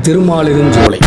திருமாலிருஞ்சோலை.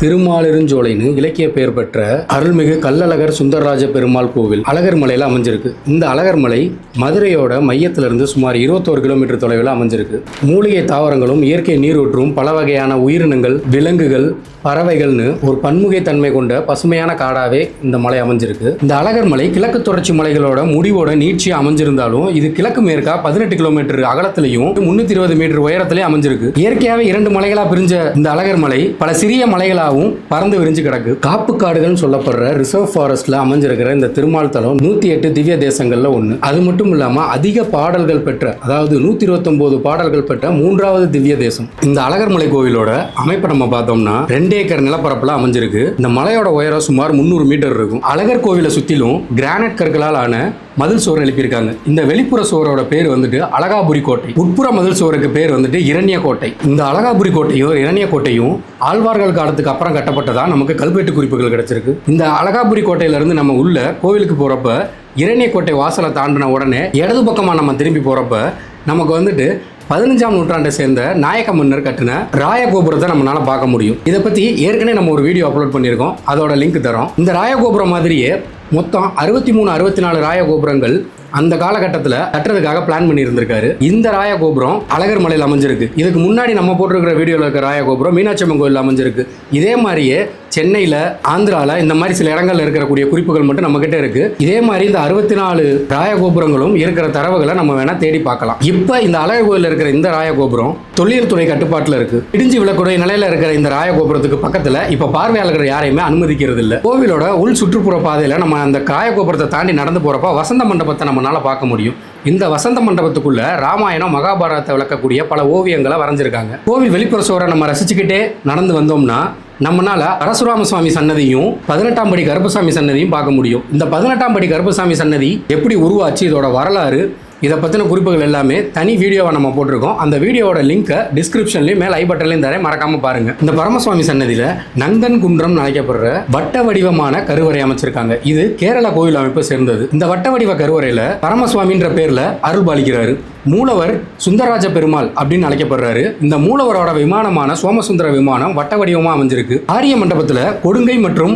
திருமாலிருஞ்சோலைன்னு இலக்கிய பெயர் பெற்ற அருள்மிகு கள்ளழகர் சுந்தரராஜ பெருமாள் கோவில் அழகர் மலையில் அமைஞ்சிருக்கு. இந்த அழகர் மலை மதுரையோட மையத்திலிருந்து சுமார் 21 கிலோமீட்டர் தொலைவில் அமைஞ்சிருக்கு. மூலிகை தாவரங்களும் இயற்கை நீரூற்றும் பல வகையான உயிரினங்கள், விலங்குகள், பறவைகள்னு ஒரு பன்முகை தன்மை கொண்ட பசுமையான காடாவே இந்த மலை அமைஞ்சிருக்கு. இந்த அழகர் மலை கிழக்கு தொடர்ச்சி மலைகளோட முடிவோட நீட்சியா அமைஞ்சிருந்தாலும் இது கிழக்கு மேற்கா 18 கிலோமீட்டர் அகலத்திலையும் 320 மீட்டர் உயரத்திலையும் அமைஞ்சிருக்கு. இயற்கையாவே 2 மலைகளா பிரிஞ்ச இந்த அழகர் மலை பல சிறிய மலைகளாகவும் பறந்து விரிஞ்சு கிடக்கு. காப்பு காடுகள் சொல்லப்படுற ரிசர்வ் ஃபாரஸ்ட்ல அமைஞ்சிருக்கிற இந்த திருமால் தலம் 108 திவ்ய தேசங்கள்ல ஒண்ணு. அது மட்டும் இல்லாம அதிக பாடல்கள் பெற்ற, அதாவது 129 பாடல்கள் பெற்ற 3வது திவ்ய தேசம். இந்த அழகர் மலை கோவிலோட அமைப்பை நம்ம பார்த்தோம்னா 2 ஏக்கர் நிலப்பரப்புல அமைஞ்சிருக்கு. இந்த மலையோட உயரம் சுமார் 300 மீட்டர் இருக்கும். அழகர் கோவிலை சுத்திலும் கிரானைட் கற்களால் ஆன மதில் சுவர் எழுப்பியிருக்காங்க. இந்த வெளிப்புற சுவரோட பேர் வந்துட்டு அழகாபுரி கோட்டை, உட்புற மதில் சுவருக்கு பேர் வந்துட்டு இரண்ய கோட்டை. இந்த அழகாபுரி கோட்டையும் இரண்ய கோட்டையும் ஆழ்வார்கள் காலத்துக்கு அப்புறம் கட்டப்பட்டதா நமக்கு கல்வெட்டு குறிப்புகள் கிடைச்சிருக்கு. இந்த அழகாபுரி கோட்டையில இருந்து நம்ம உள்ள கோவிலுக்கு போறப்ப இரண்ய கோட்டை வாசலை தாண்டின உடனே இடது பக்கமா நம்ம திரும்பி போறப்ப நமக்கு வந்துட்டு 15ஆம் நூற்றாண்டை சேர்ந்த நாயக்க மன்னர் கட்டின ராயகோபுரத்தை நம்மளால பார்க்க முடியும். இதை பத்தி ஏற்கனவே நம்ம ஒரு வீடியோ அப்லோட் பண்ணியிருக்கோம், அதோட லிங்க் தரோம். இந்த ராயகோபுரம் மாதிரியே மொத்தம் 63-64 ராயகோபுரங்கள் அந்த காலகட்டத்தில் கட்டுறதுக்காக பிளான் பண்ணி இருந்திருக்காரு. இந்த ராயகோபுரம் அழகர் மலையில் அமைஞ்சிருக்கு. இதுக்கு முன்னாடி நம்ம போட்டிருக்கிற வீடியோவில் இருக்கிற ராயகோபுரம் மீனாட்சி அம்மன் கோயிலில் அமைஞ்சிருக்கு. இதே மாதிரியே சென்னையில், ஆந்திராவில் இந்த மாதிரி சில இடங்கள்ல இருக்கக்கூடிய குறிப்புகள் மட்டும் நம்ம கிட்ட இருக்கு. இதே மாதிரி இந்த 64 ராயகோபுரங்களும் இருக்கிற தரவுகளை நம்ம வேணா தேடி பார்க்கலாம். இப்போ இந்த அழகர் கோயிலில் இருக்கிற இந்த ராயகோபுரம் தொல்லியல் துறை கட்டுப்பாட்டில் இருக்கு. இடிஞ்சு விழக்கூடிய நிலையில இருக்கிற இந்த ராயகோபுரத்துக்கு பக்கத்தில் இப்போ பார்வையாளர்கள் யாரையுமே அனுமதிக்கிறது இல்லை. கோவிலோட உள் சுற்றுப்புற பாதையில் நம்ம அந்த ராயகோபுரத்தை தாண்டி நடந்து போறப்ப வசந்த மண்டபத்தை நம்மளால பார்க்க முடியும். இந்த வசந்த மண்டபத்துக்குள்ள ராமாயணம், மகாபாரதத்தை விளக்கக்கூடிய பல ஓவியங்களை வரைஞ்சிருக்காங்க. கோவில் வெளிப்புற சுவரை நம்ம ரசிச்சுக்கிட்டே நடந்து வந்தோம்னா நம்மளால பரசுராம சுவாமி சன்னதியும் 18ஆம் படி கருப்பசாமி சன்னதியும் பார்க்க முடியும். இந்த 18ஆம் படி கருப்பசாமி சன்னதி எப்படி உருவாச்சு, இதோட வரலாறு, இதை பற்றின குறிப்புகள் எல்லாமே தனி வீடியோவை நம்ம போட்டிருக்கோம். அந்த வீடியோவோட லிங்கை டிஸ்கிரிப்ஷன்லையும் மேலே ஐ பட்டன்லையும் தரேன், மறக்காம பாருங்க. இந்த பரமசுவாமி சன்னதியில் நங்கன் குன்றம் அழைக்கப்படுற வட்ட வடிவமான கருவறை அமைச்சிருக்காங்க. இது கேரள கோயில் அமைப்பை சேர்ந்தது. இந்த வட்ட வடிவ கருவறையில் பரமசுவாமின்ற பேர்ல அருள் பாலிக்கிறாரு. மூலவர் சுந்தரராஜ பெருமாள் அப்படின்னு அழைக்கப்படுறாரு. இந்த மூலவரோட விமானமான சோமசுந்தர விமானம் வட்ட வடிவமா அமைஞ்சிருக்கு. ஆரிய மண்டபத்தில் கொடுங்கை மற்றும்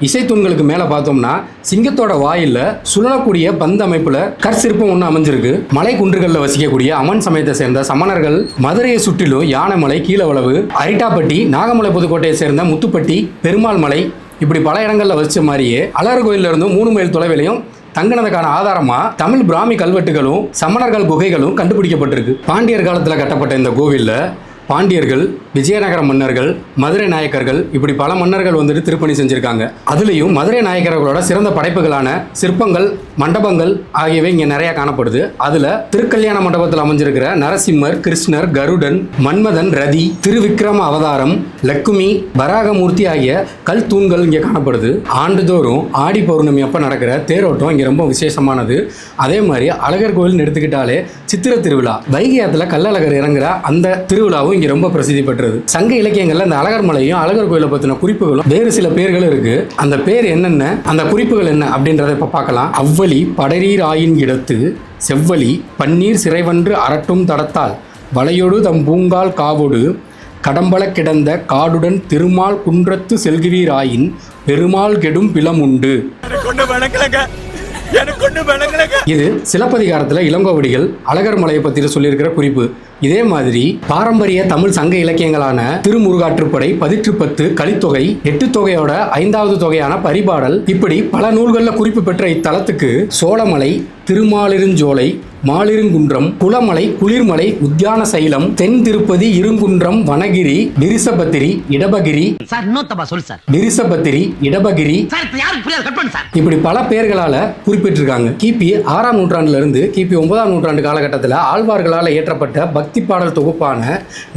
இசைத்தூண்களுக்கு மேலே பார்த்தோம்னா சிங்கத்தோட வாயில சுழலக்கூடிய பந்து அமைப்புல கற்சிற்பம் ஒன்று அமைஞ்சிருக்கு. மலை குன்றுகளில் வசிக்கக்கூடிய அமன் சமயத்தை சேர்ந்த சமணர்கள் மதுரையை சுற்றிலும் யானைமலை, கீழவளவு, அரிட்டாப்பட்டி, நாகமலை புதுக்கோட்டையை சேர்ந்த முத்துப்பட்டி, பெருமாள் மலை, இப்படி பல இடங்கள்ல வசிச்ச மாதிரியே அழகர் கோயிலில் இருந்தும் 3 மைல் தொலைவிலையும் தங்கினதுக்கான ஆதாரமா தமிழ் பிராமி கல்வெட்டுகளும் சமணர்கள் குகைகளும் கண்டுபிடிக்கப்பட்டிருக்கு. பாண்டியர் காலத்தில் கட்டப்பட்ட இந்த கோவிலில் பாண்டியர்கள், விஜயநகர மன்னர்கள், மதுரை நாயக்கர்கள், இப்படி பல மன்னர்கள் வந்துட்டு திருப்பணி செஞ்சிருக்காங்க. அதுலேயும் மதுரை நாயக்கர்களோட சிறந்த படைப்புகளான சிற்பங்கள், மண்டபங்கள் ஆகியவை இங்கே நிறைய காணப்படுது. அதுல திருக்கல்யாண மண்டபத்தில் அமைஞ்சிருக்கிற நரசிம்மர், கிருஷ்ணர், கருடன், மன்மதன், ரதி, திருவிக்ரம அவதாரம், லக்குமி, வராகமூர்த்தி ஆகிய கல் தூண்கள் இங்கே காணப்படுது. ஆண்டுதோறும் ஆடி பௌர்ணமி அப்போ நடக்கிற தேரோட்டம் இங்கே ரொம்ப விசேஷமானது. அதே மாதிரி அழகர் கோயில்னு எடுத்துக்கிட்டாலே சித்திர திருவிழா, வைகை ஆத்துல கள்ளழகர் இறங்குற அந்த திருவிழாவும் இங்க ரொம்ப பிரசித்தி பெற்றது. சங்க இலக்கியங்கள்ல இந்த அழகர் மலையும் அழகர் கோயிலை பத்தின குறிப்புகளும் வேறு சில பேர்களும் இருக்கு. அந்த பேர் என்னென்ன, அந்த குறிப்புகள் என்ன அப்படின்றத இப்ப பார்க்கலாம். அவ்வழி படரீர் ஆயின் இடத்து செவ்வழி பன்னீர் சிறைவன்று அரட்டும் தடத்தால் வளையொடு தம் பூங்கால் காவோடு கடம்பல கிடந்த காடுடன் திருமால் குன்றத்து செல்கிறீர் ஆயின் பெருமாள் கெடும் பிலம் உண்டு. இது சிலப்பதிகாரத்துல இளங்கோவடிகள் அழகர் மலையை பத்தி சொல்லியிருக்கிற குறிப்பு. இதே மாதிரி பாரம்பரிய தமிழ் சங்க இலக்கியங்களான திருமுருகாற்றுப்படை, பதிற்றுப்பத்து, கலித்தொகை, 8 தொகையோட 5வது தொகையான பரிபாடல், இப்படி பல நூல்களில் குறிப்பு பெற்ற இத்தலத்துக்கு சோழமலை, திருமாலிருஞ்சோலை, மாலிருங்குன்றம், குளமலை, குளிர்மலை, உத்தியான சைலம், தென் திருப்பதி, இருங்குன்றம், வனகிரி, விரிசபத்திரி, இடபகிரி, விரிசபத்திரி, இடபகிரி, இப்படி பல பெயர்களால குறிப்பிட்டிருக்காங்க. கிபி 6ஆம் நூற்றாண்டுல இருந்து கிபி 9ஆம் நூற்றாண்டு காலகட்டத்தில் ஆழ்வார்களால் இயற்றப்பட்ட பக்தி பாடல் தொகுப்பான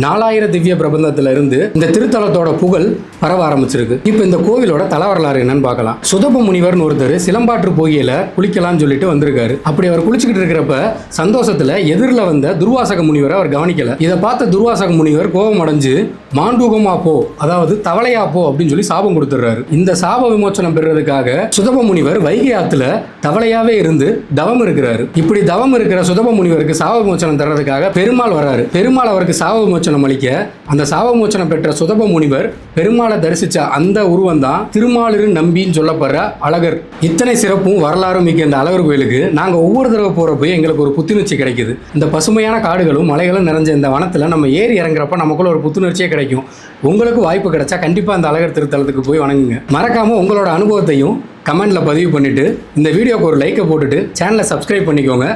4000 திவ்ய பிரபந்தத்துல இருந்து இந்த திருத்தலத்தோட புகழ் பரவ ஆரம்பிச்சிருக்கு. இப்ப இந்த கோவிலோட தல வரலாறு என்னன்னு பார்க்கலாம். சுதப முனிவர்னு ஒருத்தர் சிலம்பாற்று போகியில குளிக்கலாம்னு சொல்லிட்டு வந்திருக்காரு. அப்படி அவர் குளிச்சுக்கிட்டு இருக்கிறப்ப சந்தோஷத்துல எதிரில் வந்த துர்வாசக முனிவரை அவர் கவனிக்கல. இதை பார்த்த துர்வாசக முனிவர் கோபம் அடைஞ்சு மாண்டூகமா போ, அதாவது தவளையா போ அப்படின்னு சொல்லி சாபம் கொடுத்துறாரு. இந்த சாப விமோச்சனம் பெறுறதுக்காக சுதப முனிவர் வைகை ஆத்துல தவளையாவே இருந்து தவம் இருக்கிறாரு. இப்படி தவம் இருக்கிற சுதப முனிவருக்கு சாப விமோச்சனம் தர்றதுக்காக பெருமாள் வர்றாரு. பெருமாள் அவருக்கு சாப மோச்சனம் அளிக்க அந்த சாப மோச்சனம் பெற்ற சுதப முனிவர் பெருமாளை தரிசிச்ச அந்த உருவம் தான் திருமாலிரு நம்பின்னு சொல்லப்படுற அழகர். இத்தனை சிறப்பும் வரலாறும் மிக்க இந்த அழகர் கோயிலுக்கு நாங்கள் ஒவ்வொரு தடவை போகிறப்போ எங்களுக்கு ஒரு புத்துணர்ச்சி கிடைக்குது. இந்த பசுமையான காடுகளும் மலைகளும் நிறைஞ்ச இந்த வனத்தில் நம்ம ஏறி இறங்குறப்ப நமக்குள்ள ஒரு புத்துணர்ச்சியே கிடைக்கும். உங்களுக்கு வாய்ப்பு கிடைச்சா கண்டிப்பாக அந்த அழகர் திருத்தலத்துக்கு போய் வணங்குங்க. மறக்காமல் உங்களோட அனுபவத்தையும் கமெண்ட்ல பதிவு பண்ணிட்டு இந்த வீடியோக்கு ஒரு லைக்கை போட்டுட்டு சேனலை சப்ஸ்கிரைப் பண்ணிக்கோங்க.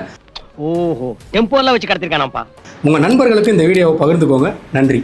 ஓஹோ, டெம்போலாம் வச்சு கடத்திருக்கானப்பா. உங்க நண்பர்களுக்கு இந்த வீடியோவை பகிர்ந்துக்கோங்க. நன்றி.